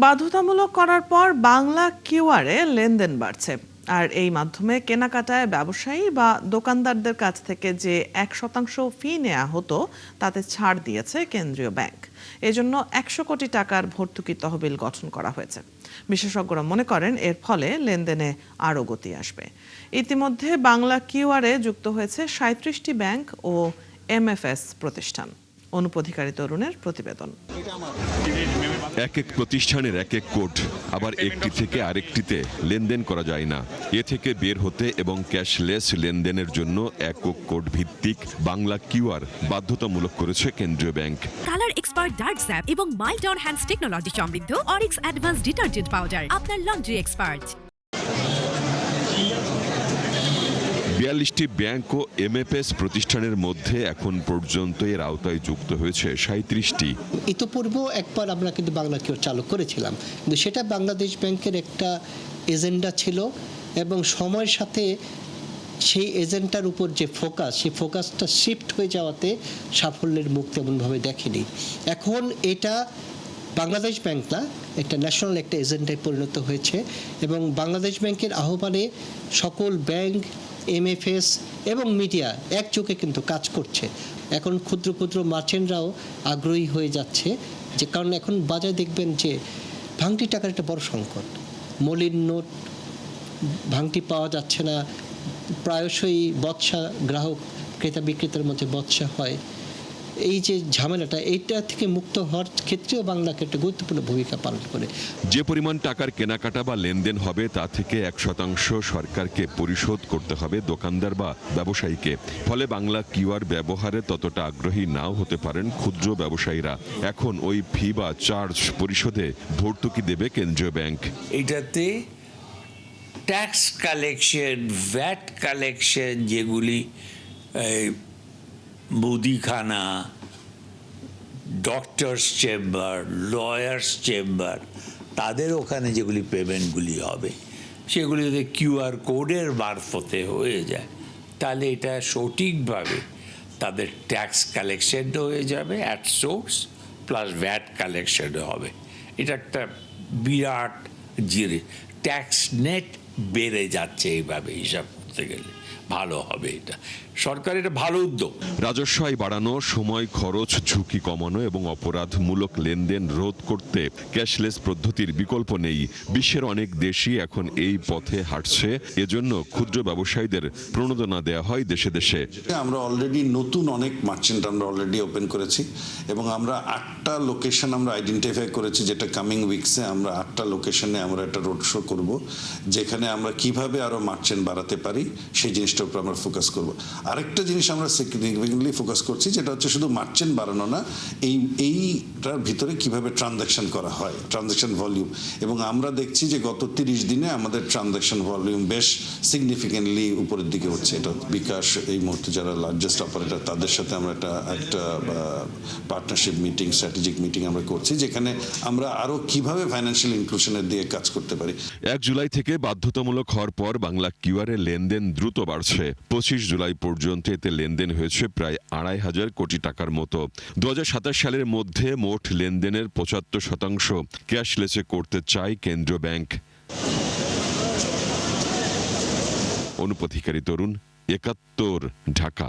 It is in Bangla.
বাধ্যতামূলক করার পর বাংলা কিউআরে লেনদেন বাড়ছে। আর এই মাধ্যমে কেনাকাটায় ব্যবসায়ী বা দোকানদারদের কাছ থেকে যে 1% ফি নেওয়া হতো তাতে ছাড় দিয়েছে কেন্দ্রীয় ব্যাংক। এজন্য 100 কোটি টাকার ভর্তুকি তহবিল গঠন করা হয়েছে। বিশেষজ্ঞরা মনে করেন এর ফলে লেনদেনে আরও গতি আসবে। ইতিমধ্যে বাংলা কিউআরে যুক্ত হয়েছে 37টি ব্যাংক ও এমএফএস প্রতিষ্ঠান। অনুপধিকারী তরুণের প্রতিবেদন। এক এক প্রতিষ্ঠানের এক এক কোড, আবার একটি থেকে আরেকটিতে লেনদেন করা যায় না। এ থেকে বের হতে এবং ক্যাশলেস লেনদেনের জন্য একক কোড ভিত্তিক বাংলা কিউআর বাধ্যতামূলক করেছে কেন্দ্রীয় bank. Colour expert dark sap এবং মাইল্ড অন হ্যান্ডস টেকনোলজি সমৃদ্ধ অরিক্স অ্যাডভান্স ডিটারজেন্ট পাউডার আপনার লন্ড্রি এক্সপার্ট। 42টি ব্যাংক ও এমএফএস প্রতিষ্ঠানের মধ্যে এখন পর্যন্ত এর আওতায় যুক্ত হয়েছে 37টি। ইতোপূর্বেও একবার আমরা কিন্তু বাংলা কিউআর চালু করেছিলাম, কিন্তু সেটা বাংলাদেশ ব্যাংকের একটা এজেন্ডা ছিল এবং সময়ের সাথে সেই এজেন্ডার উপর যে ফোকাস, সেই ফোকাসটা শিফট হয়ে যাওয়াতে সাফল্যের মুখ তেমনভাবে দেখেনি। এখন এটা বাংলাদেশ ব্যাংক না, একটা ন্যাশনাল একটা এজেন্ডায় পরিণত হয়েছে এবং বাংলাদেশ ব্যাংকের আহ্বানে সকল ব্যাংক, এমএফএস এবং মিডিয়া একযোগে কিন্তু কাজ করছে। এখন ক্ষুদ্র ক্ষুদ্র মার্চেন্টরাও আগ্রহী হয়ে যাচ্ছে, যে কারণে এখন বাজারে দেখবেন যে ভাঙটি টাকার একটা বড় সংকট। মলিন নোট, ভাঙটি পাওয়া যাচ্ছে না, প্রায়শই বচসা, গ্রাহক ক্রেতা বিক্রেতার মধ্যে বচসা হয়। এই যে ঝামেলাটা, এইটা থেকে মুক্ত হওয়ার ক্ষেত্রেও বাংলাকে একটা গুরুত্বপূর্ণ ভূমিকা পালন করে। যে পরিমাণ টাকার কেনাকাটা বা লেনদেন হবে তা থেকে 1% সরকারকে পরিশোধ করতে হবে দোকানদার বা ব্যবসায়ীকে। ফলে বাংলা কিউআর ব্যবহারে ততটা আগ্রহী নাও হতে পারেন ক্ষুদ্র ব্যবসায়ীরা। এখন ওই ফি বা চার্জ পরিশোধে ভর্তুকি দেবে কেন্দ্রীয় ব্যাংক। এটাতে ট্যাক্স কালেকশন, ভ্যাট কালেকশন, যেগুলি মুদিখানা, ডক্টরস চেম্বার, লয়ার্স চেম্বার, তাদের ওখানে যেগুলি পেমেন্টগুলি হবে সেগুলি যদি কিউআর কোডের মারফতে হয়ে যায় তাহলে এটা সঠিকভাবে তাদের ট্যাক্স কালেকশনও হয়ে যাবে অ্যাট সোর্স, প্লাস ভ্যাট কালেকশনও হবে। এটা একটা বিরাট জিনিস। ট্যাক্স নেট বেড়ে যাচ্ছে এইভাবে হিসাব করতে গেলে। ভালো হবে, এটা সরকারের ভালো উদ্যোগ। রাজস্ব আয় বাড়ানো, সময় খরচ, ঝুঁকি কমানো এবং অপরাধমূলক লেনদেন রোধ করতে ক্যাশলেস পদ্ধতির বিকল্প নেই। বিশ্বের অনেক দেশই এখন এই পথে হাঁটছে। এজন্য ক্ষুদ্র ব্যবসায়ীদের প্রণোদনা দেওয়া হয় দেশে দেশে। আমরা অলরেডি নতুন অনেক মার্চেন্ট আমরা অলরেডি ওপেন করেছি এবং আমরা 8টা লোকেশন আমরা আইডেন্টিফাই করেছি, যেটা কামিং উইকসে আমরা 8টা লোকেশনে আমরা একটা রোড শো করব, যেখানে আমরা কিভাবে আরো মার্চেন্ট বাড়াতে পারি সেই জিনিসটার উপর আমরা ফোকাস করব। আরেকটা জিনিস আমরা সিগনিফিকেন্টলি ফোকাস করছি, যেটা হচ্ছে শুধু মার্চেন্ট বাড়ানো না, এইটার ভিতরে কিভাবে ট্রানজাকশন করা হয়, ট্রানজাকশন ভলিউম। এবং আমরা দেখছি যে গত 30 দিনে আমাদের ট্রানজাকশন ভলিউম বেশ সিগনিফিকেন্টলি উপরের দিকে হচ্ছে। এটা বিকাশ এই মুহূর্তে যারা লার্জেস্ট অপারেটর, তাদের সাথে আমরা একটা পার্টনারশিপ মিটিং, স্ট্র্যাটেজিক মিটিং আমরা করছি, যেখানে আমরা আরো কিভাবে ফাইন্যান্সিয়াল ইনক্লুশনের দিকে কাজ করতে পারি। 1 জুলাই থেকে বাধ্যতামূলক হওয়ার পর বাংলা কিউআর এর লেনদেন দ্রুত বাড়ছে। 25 জুলাই পর্যন্ত এতে লেনদেন হয়েছে প্রায় 2,500 কোটি টাকার মতো। 2027 সালের মধ্যে মোট লেনদেনের 75% ক্যাশলেসে করতে চায় কেন্দ্রীয় ব্যাংক। অনুপধিকারী তরুণ, 71, ঢাকা।